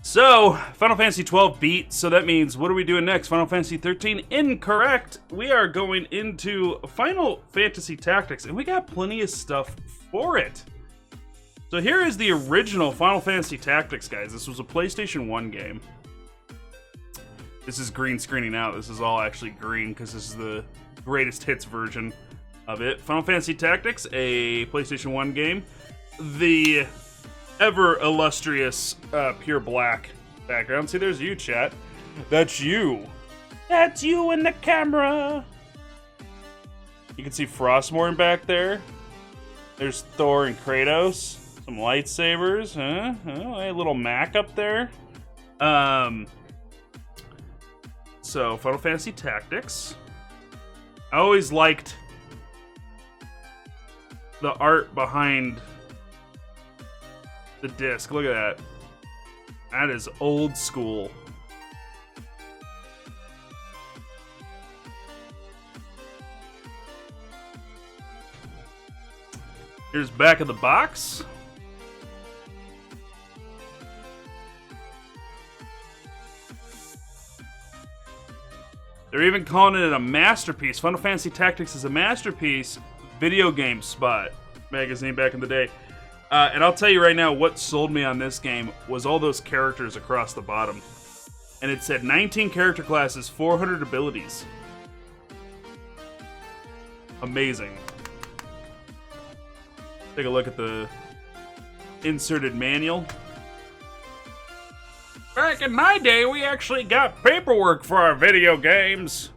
So, Final Fantasy 12 beat, so that means what are we doing next? Final Fantasy 13? Incorrect! We are going into Final Fantasy Tactics, and we got plenty of stuff for it. So here is the original Final Fantasy Tactics, guys. This was a PlayStation 1 game. This is green screening out. This is all actually green, because this is the greatest hits version of it. Final Fantasy Tactics, a PlayStation 1 game. The ever illustrious pure black background. See, there's you, chat. That's you. That's you in the camera. You can see Frostmourne back there. There's Thor and Kratos. Some lightsabers. A little Mac up there. So, Final Fantasy Tactics. I always liked the art behind the disc. Look at that. That is old school. Here's back of the box. They're even calling it a masterpiece. Final Fantasy Tactics is a masterpiece video game spot magazine back in the day. And I'll tell you right now, what sold me on this game was all those characters across the bottom. And it said 19 character classes, 400 abilities. Amazing. Take a look at the inserted manual. Back in my day, we actually got paperwork for our video games.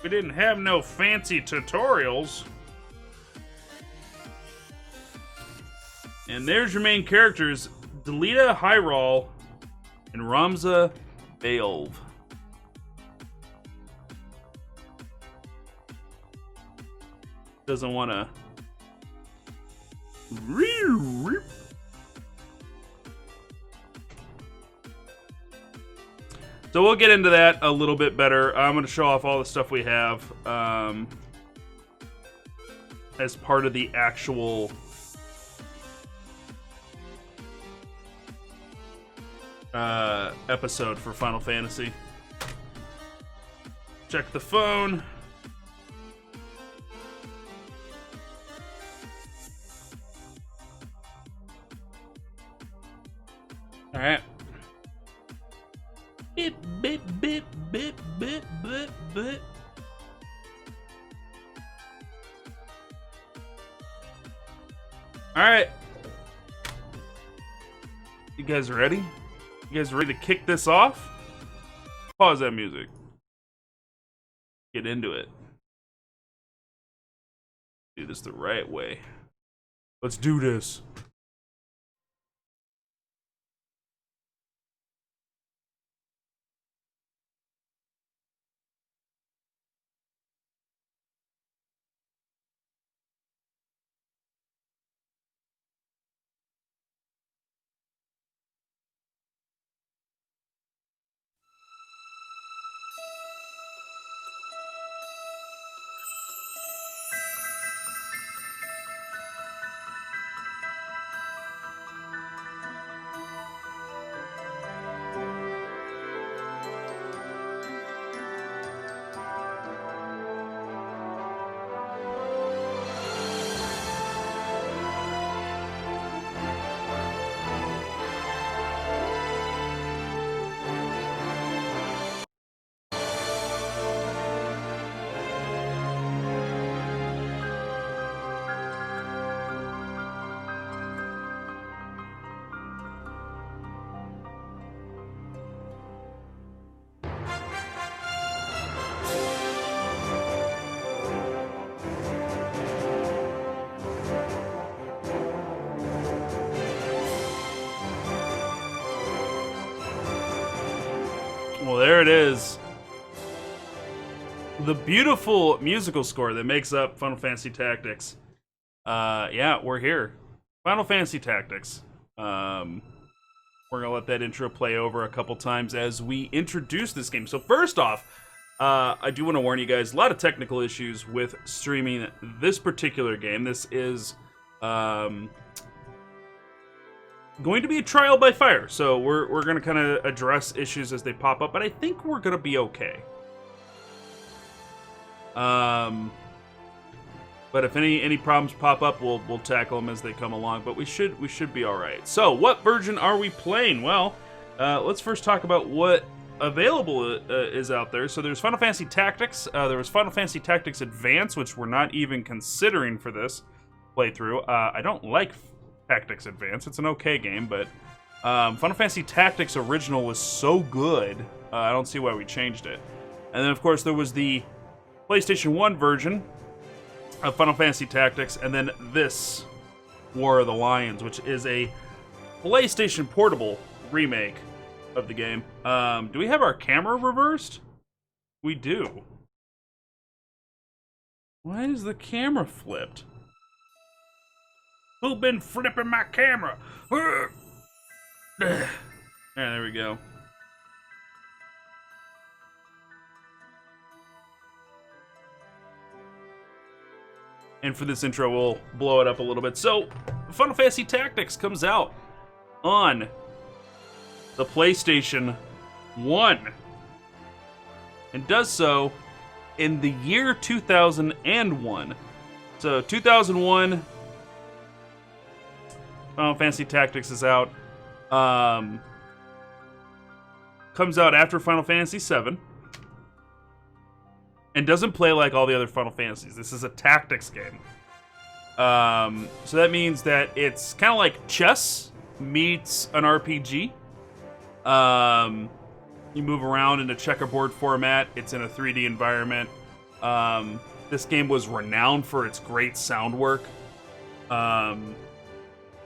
We didn't have no fancy tutorials. And there's your main characters, Delita Hyrule and Ramza Baelv. Doesn't want to... So we'll get into that a little bit better. I'm going to show off all the stuff we have as part of the actual... episode for Final Fantasy. Check the phone. All right. Bit. All right. You guys ready? You guys ready to kick this off? Pause that music. Get into it. Do this the right way. Let's do this. Well, there it is. The beautiful musical score that makes up Final Fantasy Tactics. Yeah, we're here. Final Fantasy Tactics. We're gonna let that intro play over a couple times as we introduce this game. So first off, I do want to warn you guys, a lot of technical issues with streaming this particular game. This is going to be a trial by fire, so we're going to kind of address issues as they pop up, but I think we're going to be okay. But if any problems pop up, we'll tackle them as they come along. But we should be all right. So, what version are we playing? Well, let's first talk about what available is out there. So there's Final Fantasy Tactics. There was Final Fantasy Tactics Advance, which we're not even considering for this playthrough. I don't like Tactics Advance. It's an okay game, but Final Fantasy Tactics Original was so good, I don't see why we changed it. And then, of course, there was the PlayStation 1 version of Final Fantasy Tactics, and then this, War of the Lions, which is a PlayStation Portable remake of the game. Do we have our camera reversed? We do. Why is the camera flipped? Who been flipping my camera? There we go. And for this intro, we'll blow it up a little bit. So, Final Fantasy Tactics comes out on the PlayStation 1. And does so in the year 2001. So, 2001... Final Fantasy Tactics is out. Comes out after Final Fantasy VII. And doesn't play like all the other Final Fantasies. This is a tactics game. So that means that it's kind of like chess meets an RPG. You move around in a checkerboard format. It's in a 3D environment. This game was renowned for its great sound work.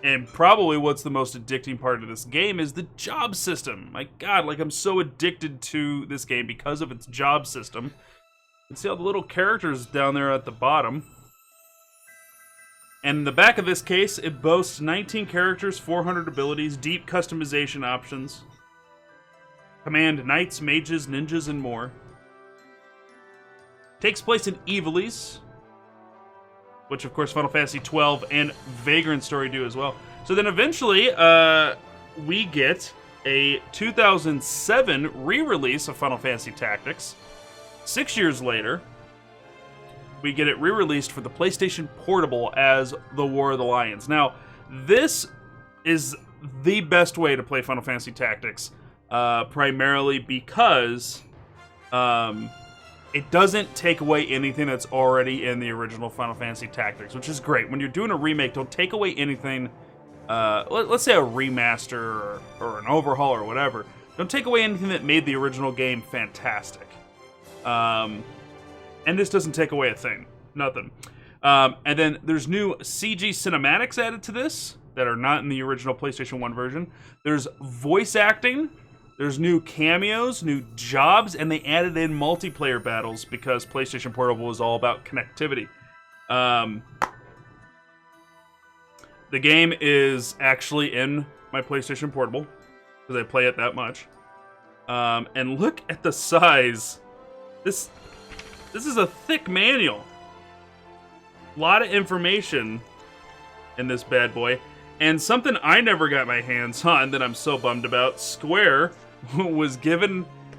And probably what's the most addicting part of this game is the job system. My God, like I'm so addicted to this game because of its job system. You can see all the little characters down there at the bottom. And in the back of this case, it boasts 19 characters, 400 abilities, deep customization options. Command knights, mages, ninjas, and more. Takes place in Ivalice, which, of course, Final Fantasy XII and Vagrant Story do as well. So then eventually, we get a 2007 re-release of Final Fantasy Tactics. 6 years later, we get it re-released for the PlayStation Portable as The War of the Lions. Now, this is the best way to play Final Fantasy Tactics, primarily because... it doesn't take away anything that's already in the original Final Fantasy Tactics, which is great. When you're doing a remake, don't take away anything. Let's say a remaster or an overhaul or whatever. Don't take away anything that made the original game fantastic. And this doesn't take away a thing. Nothing. And then there's new CG cinematics added to this that are not in the original PlayStation 1 version. There's voice acting. There's new cameos, new jobs, and they added in multiplayer battles because PlayStation Portable was all about connectivity. The game is actually in my PlayStation Portable because I play it that much. And look at the size. This is a thick manual. A lot of information in this bad boy. And something I never got my hands on that I'm so bummed about, Square was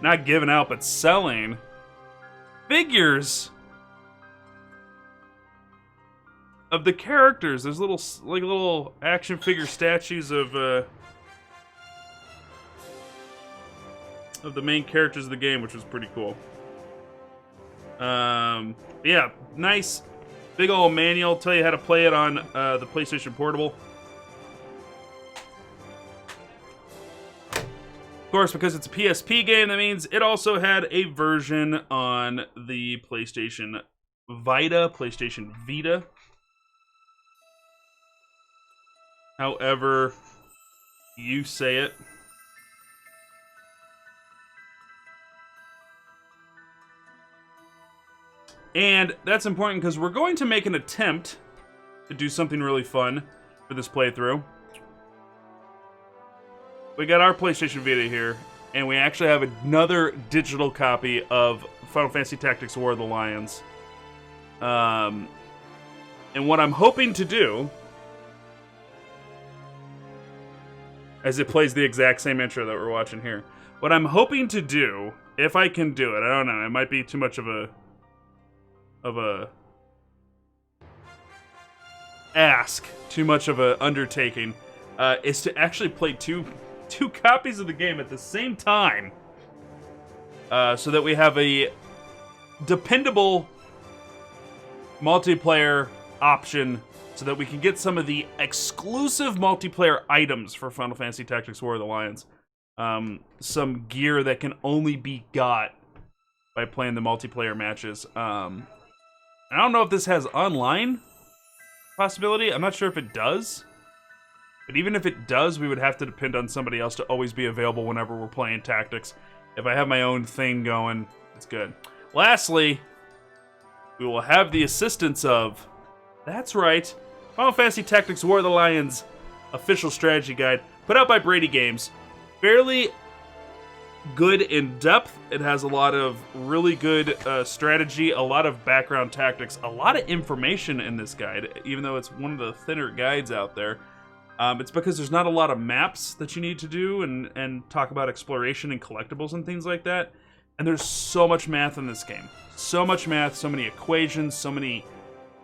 not given out, but selling figures of the characters. There's little action figure statues of the main characters of the game, which was pretty cool. Yeah, nice big old manual. Tell you how to play it on the PlayStation Portable. Of course, because it's a PSP game, that means it also had a version on the PlayStation Vita. However you say it. And that's important because we're going to make an attempt to do something really fun for this playthrough. We got our PlayStation Vita here, and we actually have another digital copy of Final Fantasy Tactics War of the Lions. And what I'm hoping to do as it plays the exact same intro that we're watching here. What I'm hoping to do, if I can do it, I don't know, it might be too much of a ask, too much of a undertaking, is to actually play two copies of the game at the same time, so that we have a dependable multiplayer option, so that we can get some of the exclusive multiplayer items for Final Fantasy Tactics War of the Lions. Some gear that can only be got by playing the multiplayer matches. I don't know if this has online possibility. I'm not sure if it does. But even if it does, we would have to depend on somebody else to always be available whenever we're playing Tactics. If I have my own thing going, it's good. Lastly, we will have the assistance of, that's right, Final Fantasy Tactics War of the Lions official strategy guide, put out by Brady Games. Fairly good in depth. It has a lot of really good strategy, a lot of background tactics, a lot of information in this guide, even though it's one of the thinner guides out there. It's because there's not a lot of maps that you need to do and talk about exploration and collectibles and things like that. And there's so much math in this game. So much math, so many equations, so many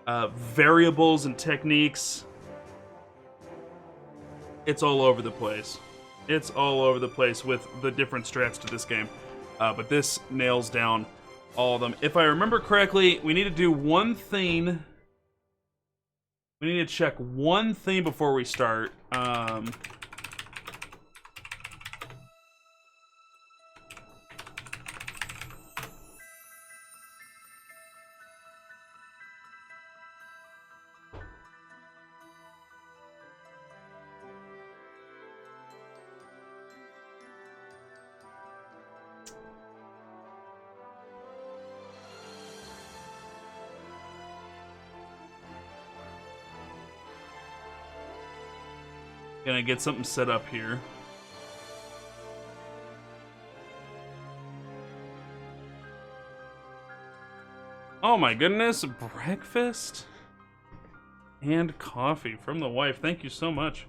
variables and techniques. It's all over the place. It's all over the place with the different strats to this game. But this nails down all of them. If I remember correctly, we need to do one thing. We need to check one thing before we start. Gonna get something set up here. Oh my goodness, breakfast and coffee from the wife. Thank you so much.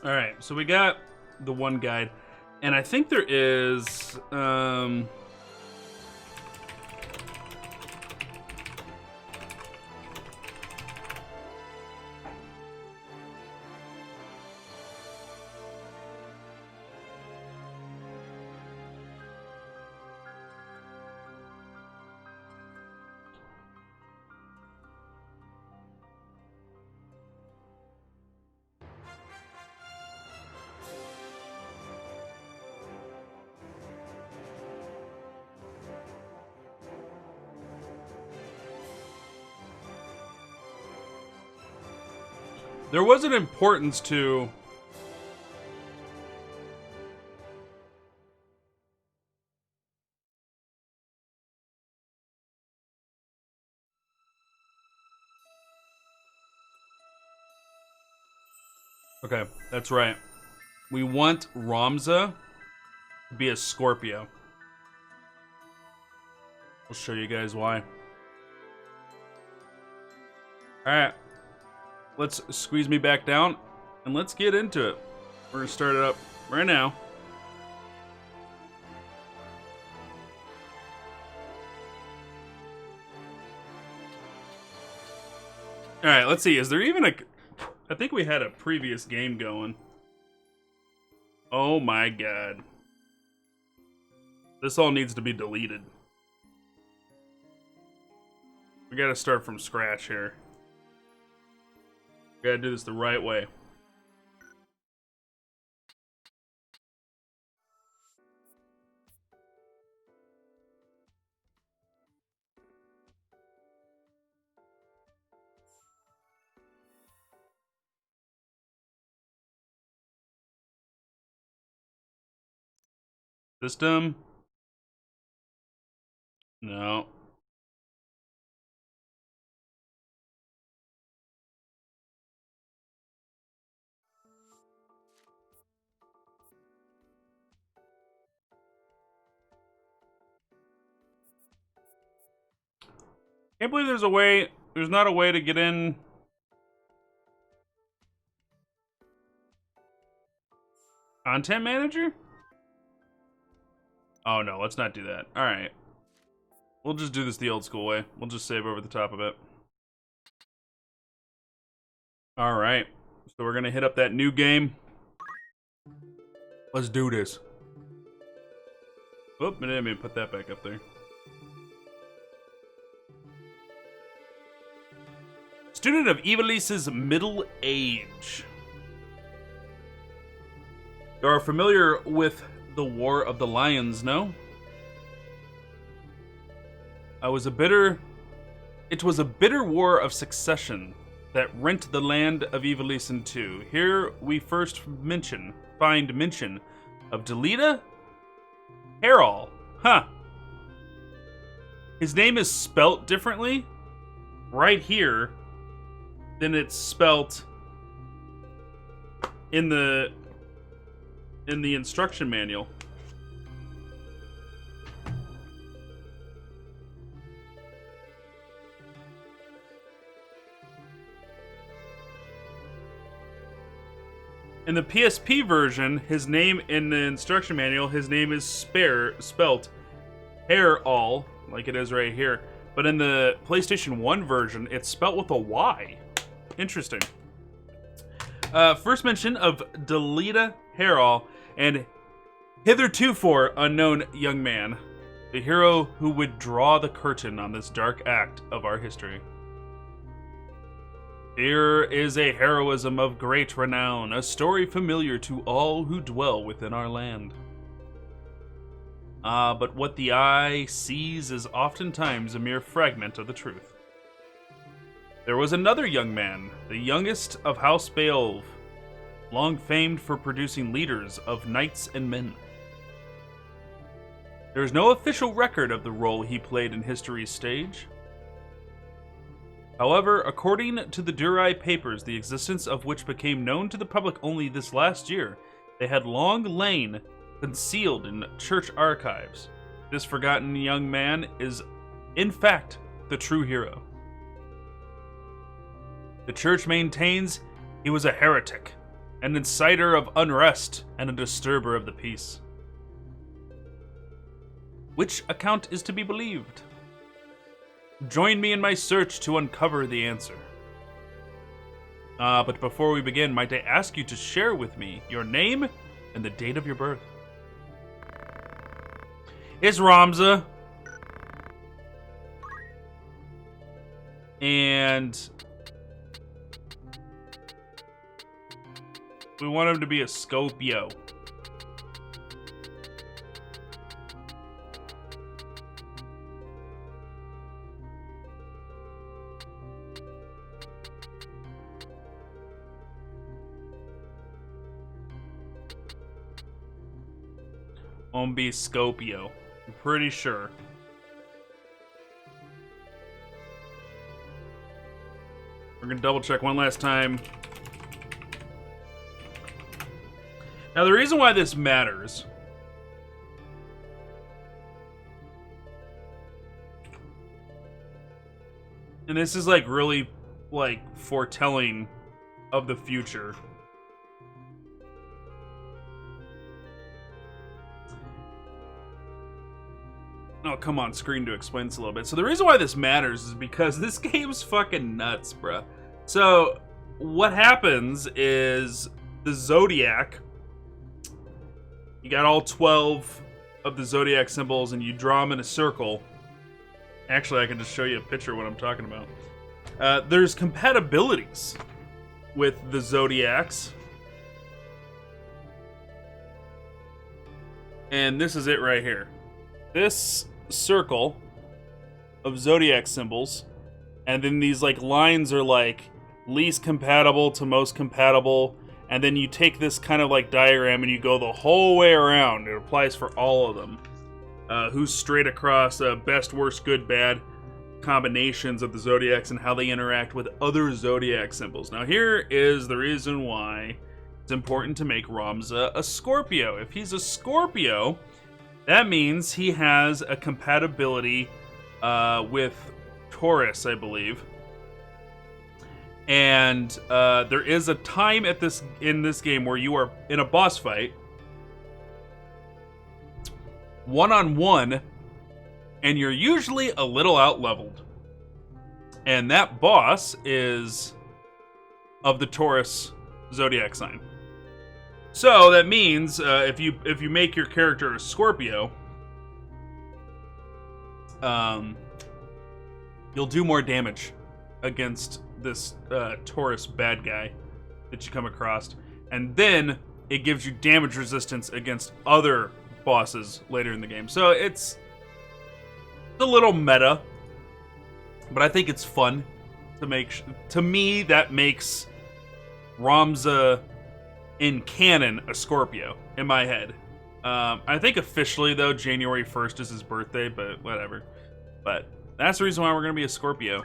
Alright, so we got the one guide, and I think there is, there was an importance to okay, that's right. We want Ramza to be a Scorpio. I'll show you guys why. Alright. Let's squeeze me back down, and let's get into it. We're gonna start it up right now. Alright, let's see. Is there even a... I think we had a previous game going. Oh my god. This all needs to be deleted. We gotta start from scratch here. We gotta do this the right way. System. No. Can't believe there's a way. There's not a way to get in. Content manager? Oh no, let's not do that. Alright. We'll just do this the old school way. We'll just save over the top of it. Alright. So we're gonna hit up that new game. Let's do this. Oop, I didn't mean to put that back up there. Student of Ivalice's middle age. You are familiar with the War of the Lions, no? It was a bitter war of succession that rent the land of Ivalice in two. Here we first find mention of Delita Harol. Huh. His name is spelt differently right here than it's spelt in the instruction manual. In the PSP version, his name in the instruction manual, his name is spelt Harol, like it is right here. But in the PlayStation 1 version, it's spelt with a Y. Interesting. First mention of Delita Harol and hitherto unknown young man, the hero who would draw the curtain on this dark act of our history. Here is a heroism of great renown, a story familiar to all who dwell within our land. But what the eye sees is oftentimes a mere fragment of the truth. There was another young man, the youngest of House Beowulf, long famed for producing leaders of knights and men. There is no official record of the role he played in history's stage. However, according to the Durai papers, the existence of which became known to the public only this last year, they had long lain concealed in church archives. This forgotten young man is, in fact, the true hero. The church maintains he was a heretic, an inciter of unrest, and a disturber of the peace. Which account is to be believed? Join me in my search to uncover the answer. But before we begin, might I ask you to share with me your name and the date of your birth? It's Ramza. And we want him to be a Scorpio. Won't be Scorpio. I'm pretty sure. We're gonna double check one last time. Now the reason why this matters and this is like really like foretelling of the future. Oh, come on screen to explain this a little bit. So the reason why this matters is because this game's fucking nuts, bruh. So what happens is the Zodiac, you got all 12 of the Zodiac symbols and you draw them in a circle. Actually, I can just show you a picture of what I'm talking about. There's compatibilities with the Zodiacs. And this is it right here. This circle of Zodiac symbols, and then these like lines are like least compatible to most compatible, And then you take this kind of like diagram and you go the whole way around. It applies for all of them. Who's straight across best, worst, good, bad combinations of the zodiacs and how they interact with other zodiac symbols. Now here is the reason why it's important to make Ramza a Scorpio. If he's a Scorpio, that means he has a compatibility with Taurus, I believe. And there is a time in this game where you are in a boss fight, one-on-one, and you're usually a little out-leveled. And that boss is of the Taurus zodiac sign. So that means if you make your character a Scorpio, you'll do more damage against this Taurus bad guy that you come across, and then it gives you damage resistance against other bosses later in the game. So it's a little meta, but I think it's fun to make. To me, that makes Ramza in canon a Scorpio in my head. I think officially though January 1st is his birthday, but whatever. But that's the reason why we're gonna be a Scorpio.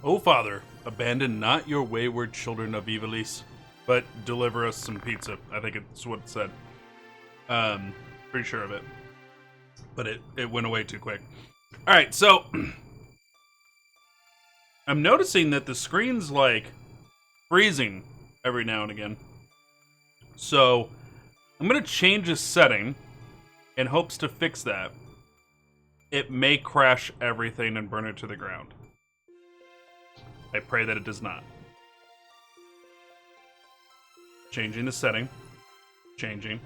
O Father, abandon not your wayward children of Ivalice, but deliver us some pizza. I think it's what it said. Pretty sure of it. But it went away too quick. Alright, so I'm noticing that the screen's like freezing every now and again. So I'm going to change a setting in hopes to fix that. It may crash everything and burn it to the ground. I pray that it does not. Changing the setting. Changing.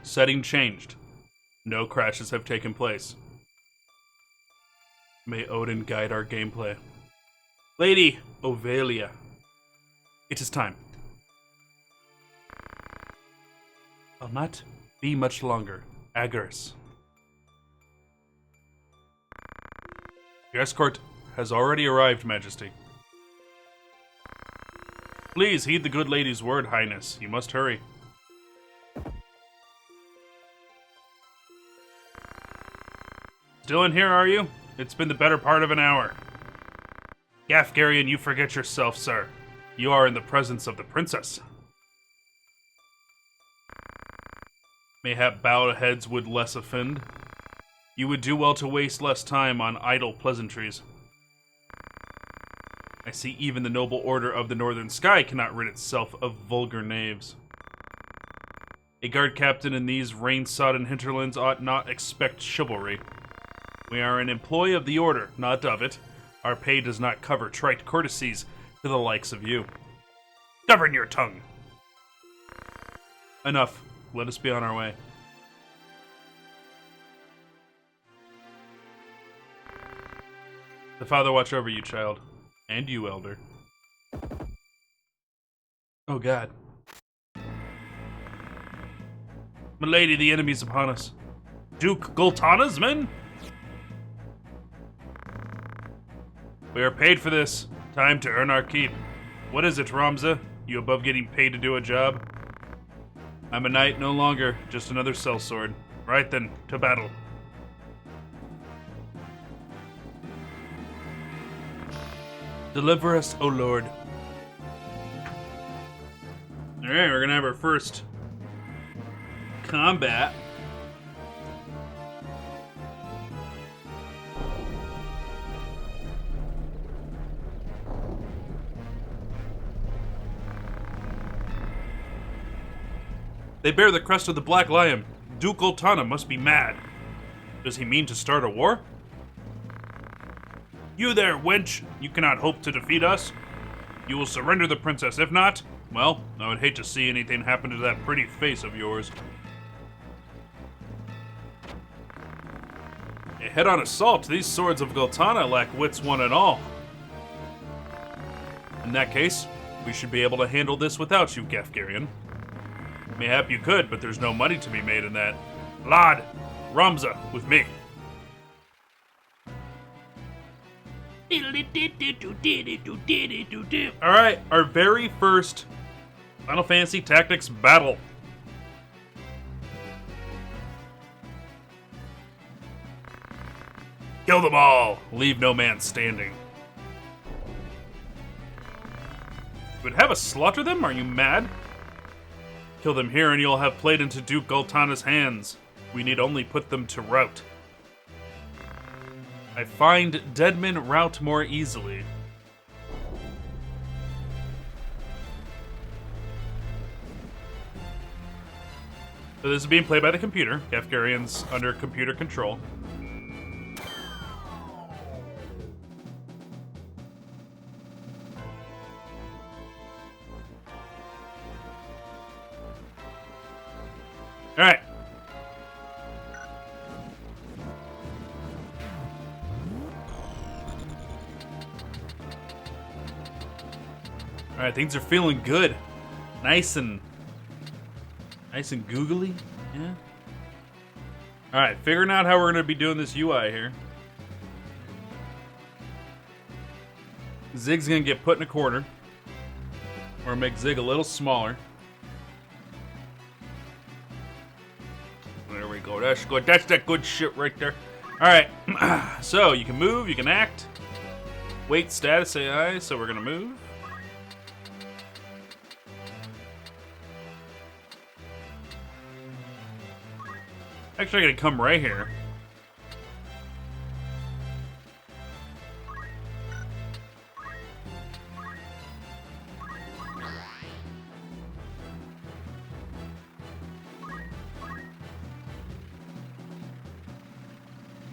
Setting changed. No crashes have taken place. May Odin guide our gameplay. Lady Ovelia, it is time. I'll not be much longer. Agaris. Your escort has already arrived, Majesty. Please heed the good lady's word, Highness. You must hurry. Still in here, are you? It's been the better part of an hour. Gafgarian, you forget yourself, sir. You are in the presence of the princess. Mayhap bowed heads would less offend. You would do well to waste less time on idle pleasantries. I see even the noble order of the Northern Sky cannot rid itself of vulgar knaves. A guard captain in these rain-sodden hinterlands ought not expect chivalry. We are an employee of the order, not of it. Our pay does not cover trite courtesies to the likes of you. Govern your tongue! Enough. Let us be on our way. The Father watch over you, child. And you, Elder. Oh, God. Milady, the enemy's upon us. Duke Goltana's men? We are paid for this. Time to earn our keep. What is it, Ramza? You above getting paid to do a job? I'm a knight no longer, just another sellsword. Right then, to battle. Deliver us, O Lord. Alright, we're gonna have our first combat. They bear the crest of the Black Lion. Duke Goltana must be mad. Does he mean to start a war? You there, wench! You cannot hope to defeat us. You will surrender the princess. If not, well, I would hate to see anything happen to that pretty face of yours. A head-on assault. These swords of Goltana lack wits one and all. In that case, we should be able to handle this without you, Gafgarian. Mayhap you could, but there's no money to be made in that. Lad, Ramza, with me. Alright, our very first Final Fantasy Tactics battle. Kill them all! Leave no man standing. Would have us slaughter them? Are you mad? Kill them here and you'll have played into Duke Goltana's hands. We need only put them to rout. I find dead men rout more easily. So this is being played by the computer. Gafgarian's under computer control. Alright. Alright, things are feeling good. Nice and googly. Yeah. Alright, figuring out how we're gonna be doing this UI here. Zig's gonna get put in a corner. We're gonna make Zig a little smaller. There we go. That's good. That's that good shit right there. Alright. So, you can move, you can act. Wait, status AI, so we're gonna move. Actually, I gotta come right here.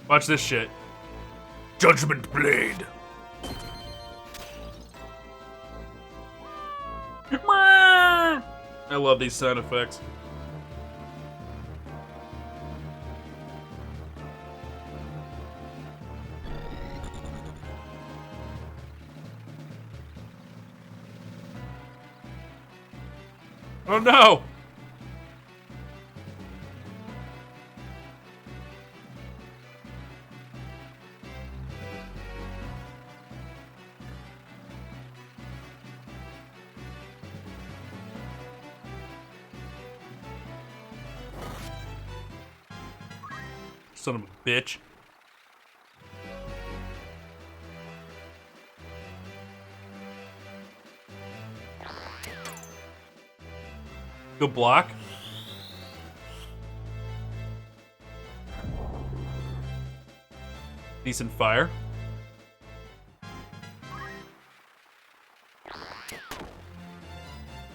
Watch this shit. Judgment Blade. I love these sound effects. Oh no! Son of a bitch. Go block. Decent fire.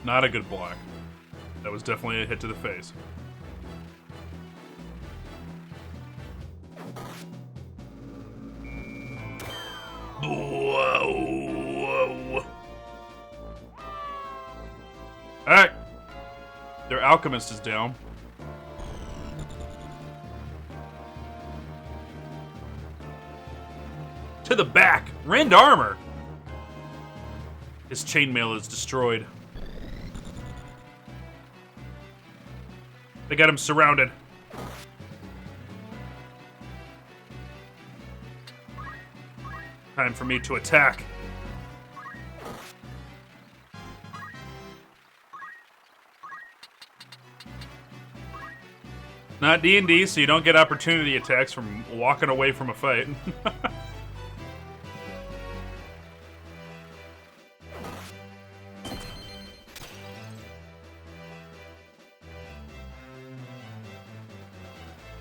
Not a good block. That was definitely a hit to the face. Whoa. Alright. Their alchemist is down. To the back! Rend armor! His chainmail is destroyed. They got him surrounded. Time for me to attack. Not D&D, so you don't get opportunity attacks from walking away from a fight.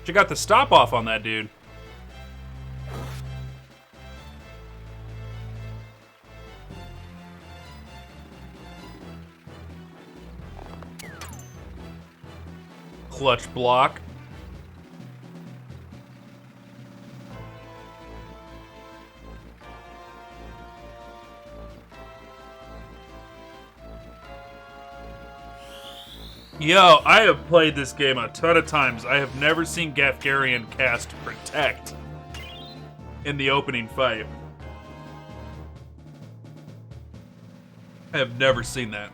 You got the stop off on that dude. Clutch block. Yo, I have played this game a ton of times. I have never seen Gafgarian cast Protect in the opening fight. I have never seen that.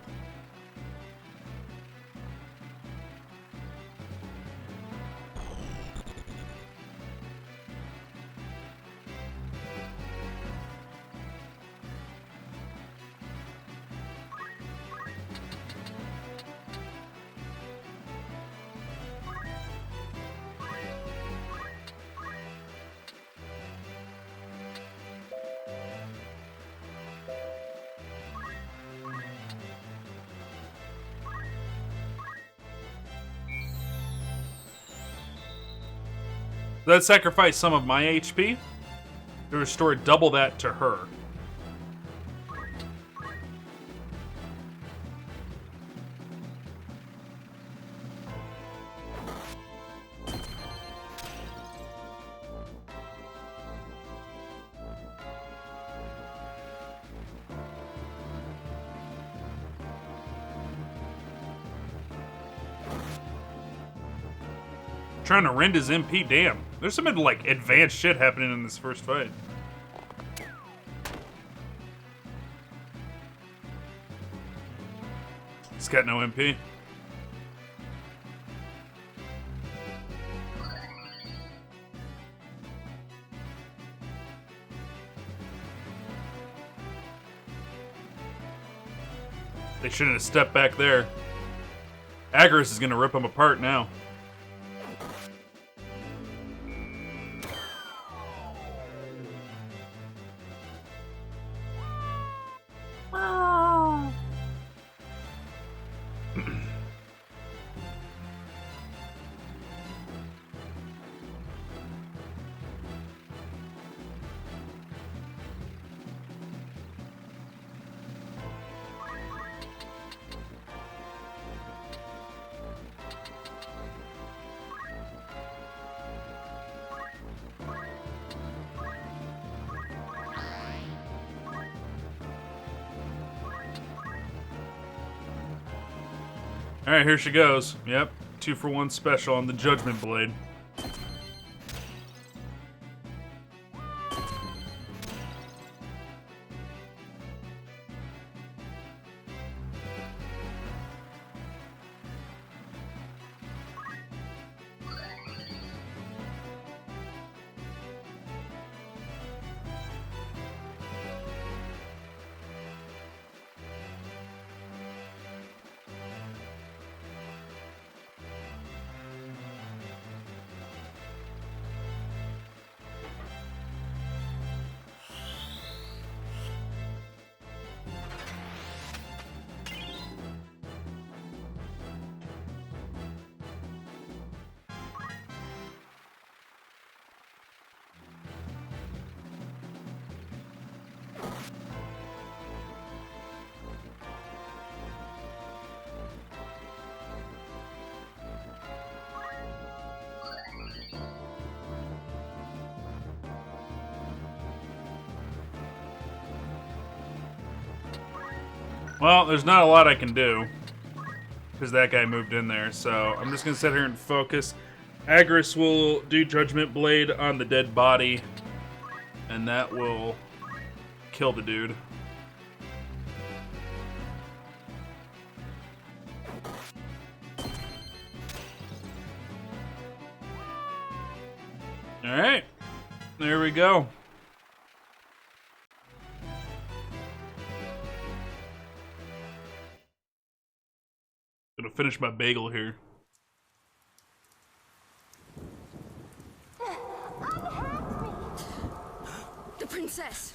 That sacrificed some of my HP to restore double that to her. Trying to rend his MP, damn. There's some like advanced shit happening in this first fight. He's got no MP. They shouldn't have stepped back there. Agris is gonna rip him apart now. Alright, here she goes. Yep, 2-for-1 special on the Judgment Blade. Well, there's not a lot I can do, because that guy moved in there, so I'm just going to sit here and focus. Agris will do Judgment Blade on the dead body, and that will kill the dude. Alright, there we go. Gonna finish my bagel here. The princess.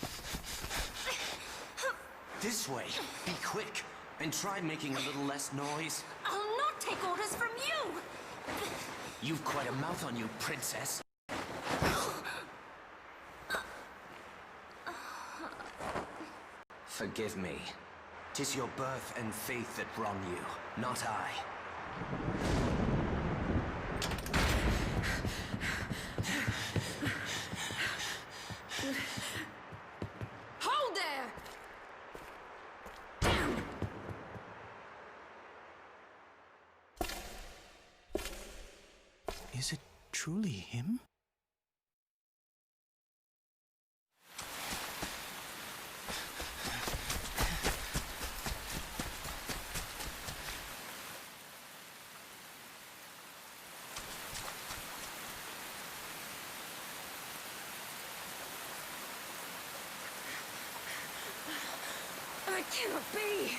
This way. Be quick. And try making a little less noise. I'll not take orders from you. You've quite a mouth on you, princess. Forgive me. 'Tis your birth and faith that wrong you, not I. Hold there! Is it truly him? It cannot be.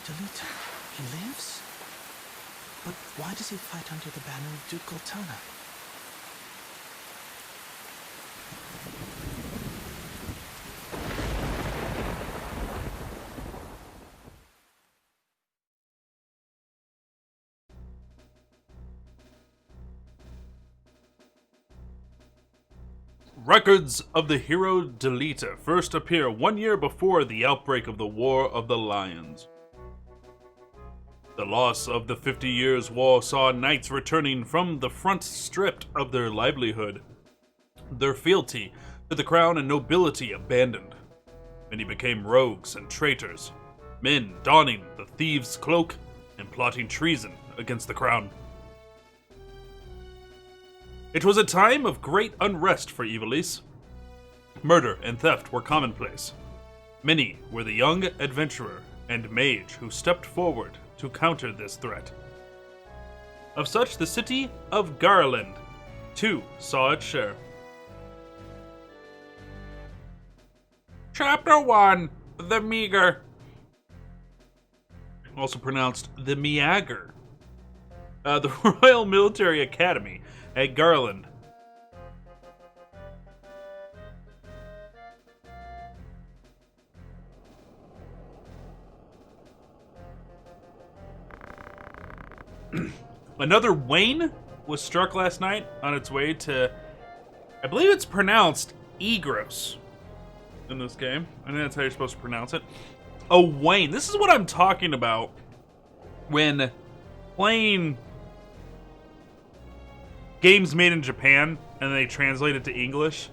Delita, he lives? But why does he fight under the banner of Duke Goltana? Records of the hero Delita first appear 1 year before the outbreak of the War of the Lions. The loss of the 50 Years' War saw knights returning from the front stripped of their livelihood, their fealty to the crown and nobility abandoned. Many became rogues and traitors, men donning the thieves' cloak and plotting treason against the crown. It was a time of great unrest for Ivalice. Murder and theft were commonplace. Many were the young adventurer and mage who stepped forward to counter this threat. Of such, the city of Garland, too, saw its share. Chapter 1, The Meager. Also pronounced the Meager. The Royal Military Academy at Garland. Another Wayne was struck last night on its way to, I believe it's pronounced Egros in this game. I think that's how you're supposed to pronounce it. A Wayne. This is what I'm talking about when playing games made in Japan and they translate it to English.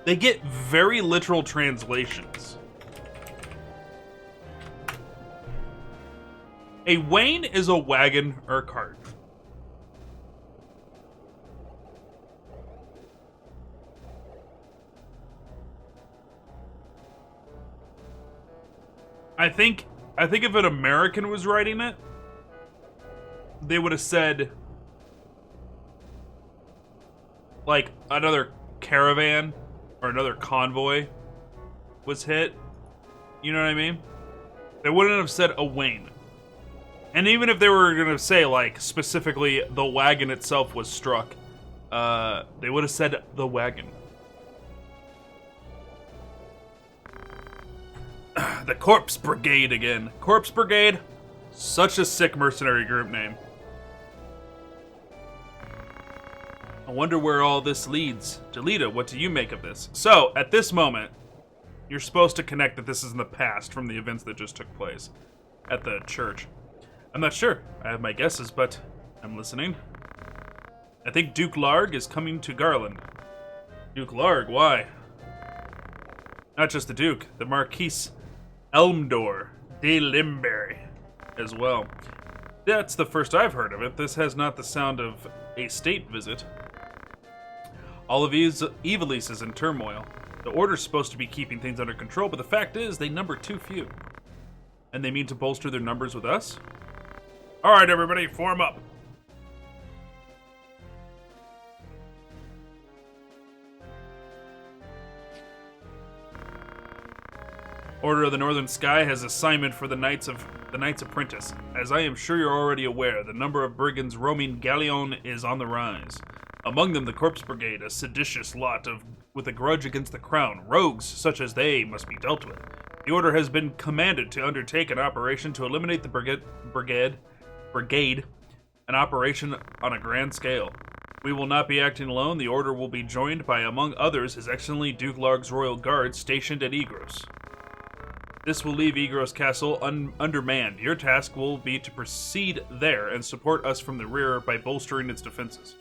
They get very literal translations. A wain is a wagon or a cart. I think if an American was writing it, they would have said like another caravan or another convoy was hit. You know what I mean? They wouldn't have said a wain. And even if they were going to say, like, specifically the wagon itself was struck, they would have said the wagon. The Corpse Brigade again. Corpse Brigade, such a sick mercenary group name. I wonder where all this leads. Jelita, what do you make of this? So, at this moment, you're supposed to connect that this is in the past from the events that just took place at the church. I'm not sure. I have my guesses, but I'm listening. I think Duke Larg is coming to Garland. Duke Larg, why? Not just the Duke, the Marquis Elmdor de Limberry as well. That's the first I've heard of it. This has not the sound of a state visit. All of Ivalice is in turmoil. The Order's supposed to be keeping things under control, but the fact is they number too few. And they mean to bolster their numbers with us? Alright, everybody, form up. Order of the Northern Sky has assignment for the Knights Apprentice. As I am sure you're already aware, the number of brigands roaming Galleon is on the rise. Among them the Corpse Brigade, a seditious lot with a grudge against the crown. Rogues such as they must be dealt with. The Order has been commanded to undertake an operation to eliminate the brigade, an operation on a grand scale. We will not be acting alone. The Order will be joined by, among others, His Excellency Duke Larg's Royal Guards stationed at Egros. This will leave Egros Castle undermanned. Your task will be to proceed there and support us from the rear by bolstering its defenses.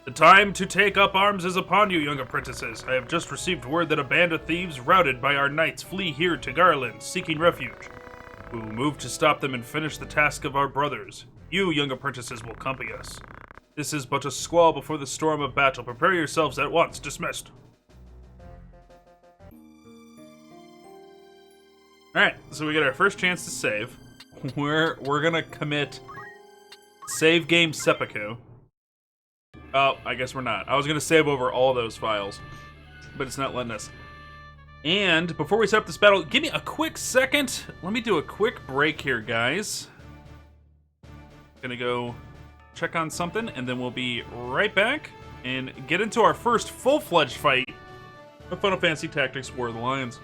The time to take up arms is upon you, young apprentices. I have just received word that a band of thieves routed by our knights flee here to Garland, seeking refuge. We will move to stop them and finish the task of our brothers. You, young apprentices, will accompany us. This is but a squall before the storm of battle. Prepare yourselves at once. Dismissed. Alright, so we get our first chance to save. We're gonna commit save game seppuku. Oh, I guess we're not. I was gonna save over all those files, but it's not letting us. And before we set up this battle, give me a quick second. Let me do a quick break here, guys. Gonna go check on something, and then we'll be right back and get into our first full-fledged fight of Final Fantasy Tactics War of the Lions.